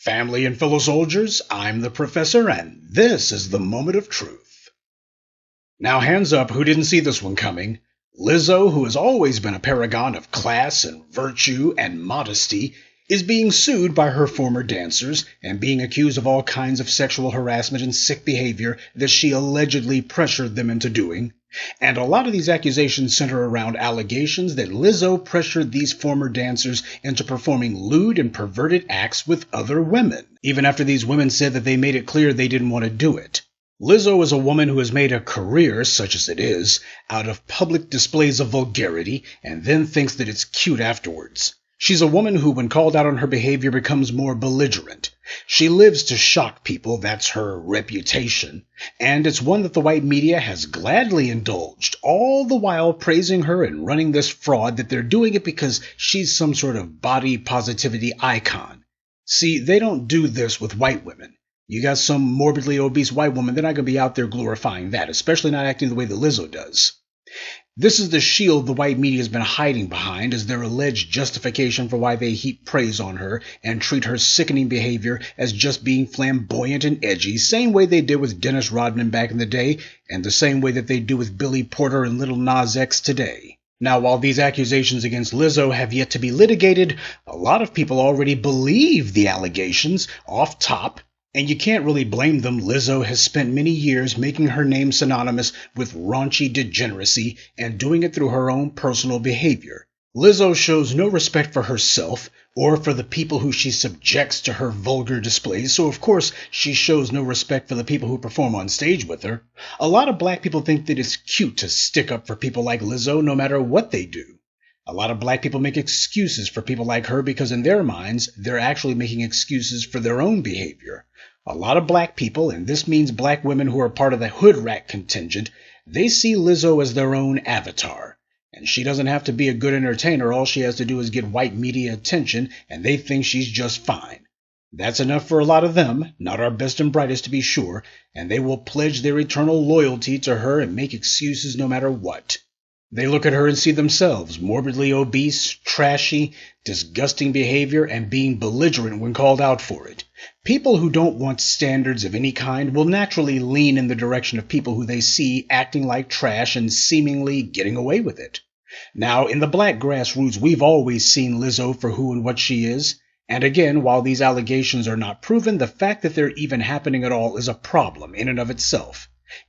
Family and fellow soldiers, I'm the professor, and this is the moment of truth. Now, hands up who didn't see this one coming. Lizzo, who has always been a paragon of class and virtue and modesty, is being sued by her former dancers and being accused of all kinds of sexual harassment and sick behavior that she allegedly pressured them into doing. And a lot of these accusations center around allegations that Lizzo pressured these former dancers into performing lewd and perverted acts with other women, even after these women said that they made it clear they didn't want to do it. Lizzo is a woman who has made a career, such as it is, out of public displays of vulgarity and then thinks that it's cute afterwards. She's a woman who, when called out on her behavior, becomes more belligerent. She lives to shock people, that's her reputation, and it's one that the white media has gladly indulged, all the while praising her and running this fraud that they're doing it because she's some sort of body positivity icon. See, they don't do this with white women. You got some morbidly obese white woman, they're not going to be out there glorifying that, especially not acting the way that Lizzo does. This is the shield the white media has been hiding behind as their alleged justification for why they heap praise on her and treat her sickening behavior as just being flamboyant and edgy, same way they did with Dennis Rodman back in the day, and the same way that they do with Billy Porter and Lil Nas X today. Now, while these accusations against Lizzo have yet to be litigated, a lot of people already believe the allegations off top. And you can't really blame them. Lizzo has spent many years making her name synonymous with raunchy degeneracy and doing it through her own personal behavior. Lizzo shows no respect for herself or for the people who she subjects to her vulgar displays, so of course she shows no respect for the people who perform on stage with her. A lot of black people think that it's cute to stick up for people like Lizzo no matter what they do. A lot of black people make excuses for people like her because in their minds, they're actually making excuses for their own behavior. A lot of black people, and this means black women who are part of the hood rat contingent, they see Lizzo as their own avatar. And she doesn't have to be a good entertainer, all she has to do is get white media attention, and they think she's just fine. That's enough for a lot of them, not our best and brightest to be sure, and they will pledge their eternal loyalty to her and make excuses no matter what. They look at her and see themselves morbidly obese, trashy, disgusting behavior, and being belligerent when called out for it. People who don't want standards of any kind will naturally lean in the direction of people who they see acting like trash and seemingly getting away with it. Now, in the black grassroots, we've always seen Lizzo for who and what she is. And again, while these allegations are not proven, the fact that they're even happening at all is a problem in and of itself.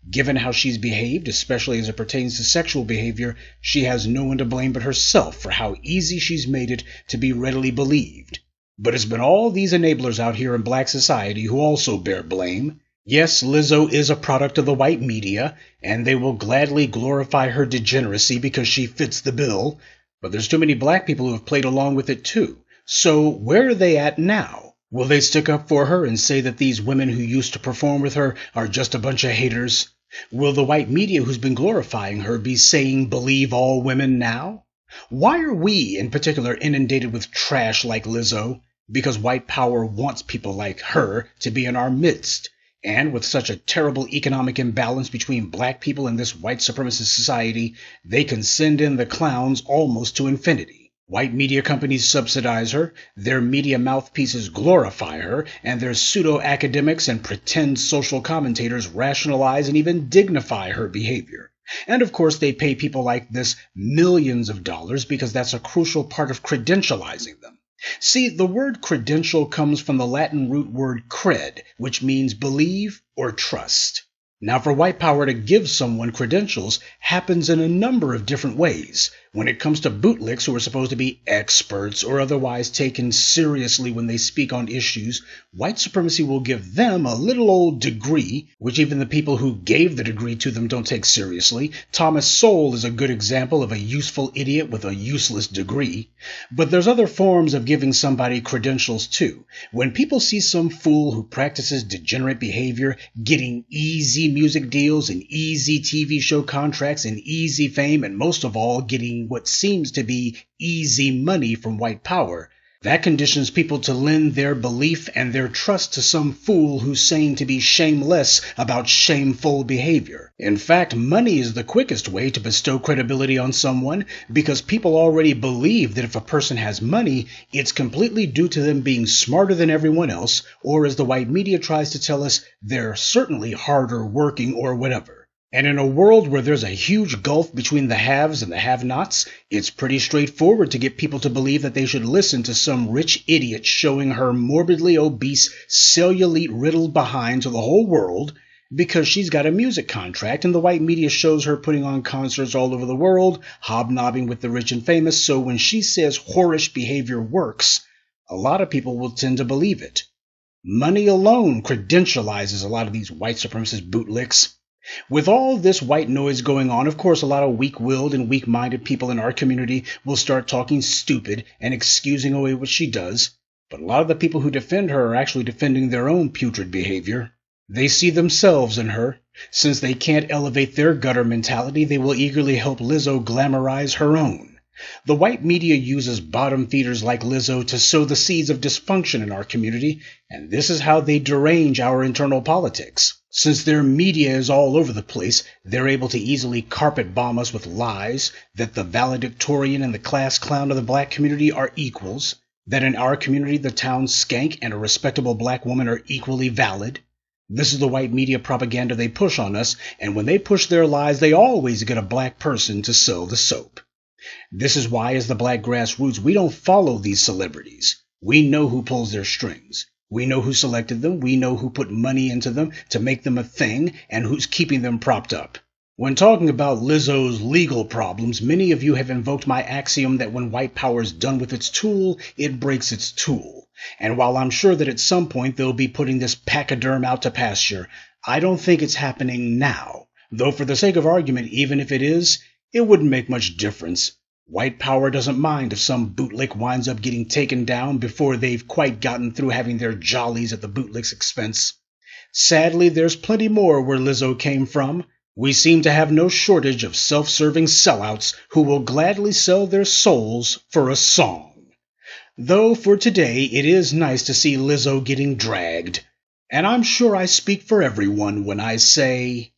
Given how she's behaved, especially as it pertains to sexual behavior, she has no one to blame but herself for how easy she's made it to be readily believed. But it's been all these enablers out here in black society who also bear blame. Yes, Lizzo is a product of the white media, and they will gladly glorify her degeneracy because she fits the bill, but there's too many black people who have played along with it too. So where are they at now? Will they stick up for her and say that these women who used to perform with her are just a bunch of haters? Will the white media who's been glorifying her be saying believe all women now? Why are we, in particular, inundated with trash like Lizzo? Because white power wants people like her to be in our midst. And with such a terrible economic imbalance between black people and this white supremacist society, they can send in the clowns almost to infinity. White media companies subsidize her, their media mouthpieces glorify her, and their pseudo-academics and pretend social commentators rationalize and even dignify her behavior. And of course they pay people like this millions of dollars because that's a crucial part of credentializing them. See, the word credential comes from the Latin root word cred, which means believe or trust. Now, for white power to give someone credentials happens in a number of different ways. When it comes to bootlicks who are supposed to be experts or otherwise taken seriously when they speak on issues, white supremacy will give them a little old degree, which even the people who gave the degree to them don't take seriously. Thomas Sowell is a good example of a useful idiot with a useless degree. But there's other forms of giving somebody credentials too. When people see some fool who practices degenerate behavior getting easy music deals and easy TV show contracts and easy fame, and most of all getting what seems to be easy money from white power, That conditions people to lend their belief and their trust to some fool who's saying to be shameless about shameful behavior. In fact, money is the quickest way to bestow credibility on someone because people already believe that if a person has money, it's completely due to them being smarter than everyone else, or as the white media tries to tell us, they're certainly harder working or whatever. And in a world where there's a huge gulf between the haves and the have-nots, it's pretty straightforward to get people to believe that they should listen to some rich idiot showing her morbidly obese, cellulite-riddled behind to the whole world because she's got a music contract and the white media shows her putting on concerts all over the world, hobnobbing with the rich and famous, so when she says whorish behavior works, a lot of people will tend to believe it. Money alone credentializes a lot of these white supremacist bootlicks. With all this white noise going on, of course, a lot of weak-willed and weak-minded people in our community will start talking stupid and excusing away what she does, but a lot of the people who defend her are actually defending their own putrid behavior. They see themselves in her. Since they can't elevate their gutter mentality, they will eagerly help Lizzo glamorize her own. The white media uses bottom feeders like Lizzo to sow the seeds of dysfunction in our community, and this is how they derange our internal politics. Since their media is all over the place, they're able to easily carpet bomb us with lies that the valedictorian and the class clown of the black community are equals, that in our community the town skank and a respectable black woman are equally valid. This is the white media propaganda they push on us, and when they push their lies, they always get a black person to sell the soap. This is why, as the black grassroots, we don't follow these celebrities. We know who pulls their strings. We know who selected them. We know who put money into them to make them a thing and who's keeping them propped up. When talking about Lizzo's legal problems, many of you have invoked my axiom that when white power is done with its tool, it breaks its tool. And while I'm sure that at some point they'll be putting this pachyderm out to pasture, I don't think it's happening now. Though for the sake of argument, even if it is, it wouldn't make much difference. White power doesn't mind if some bootlick winds up getting taken down before they've quite gotten through having their jollies at the bootlick's expense. Sadly, there's plenty more where Lizzo came from. We seem to have no shortage of self-serving sellouts who will gladly sell their souls for a song. Though for today, it is nice to see Lizzo getting dragged. And I'm sure I speak for everyone when I say,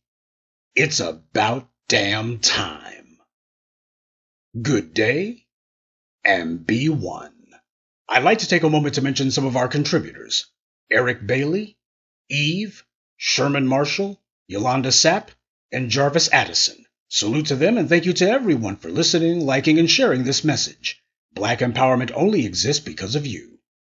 it's about damn time. Good day, and be one. I'd like to take a moment to mention some of our contributors. Eric Bailey, Eve, Sherman Marshall, Yolanda Sapp, and Jarvis Addison. Salute to them and thank you to everyone for listening, liking, and sharing this message. Black empowerment only exists because of you.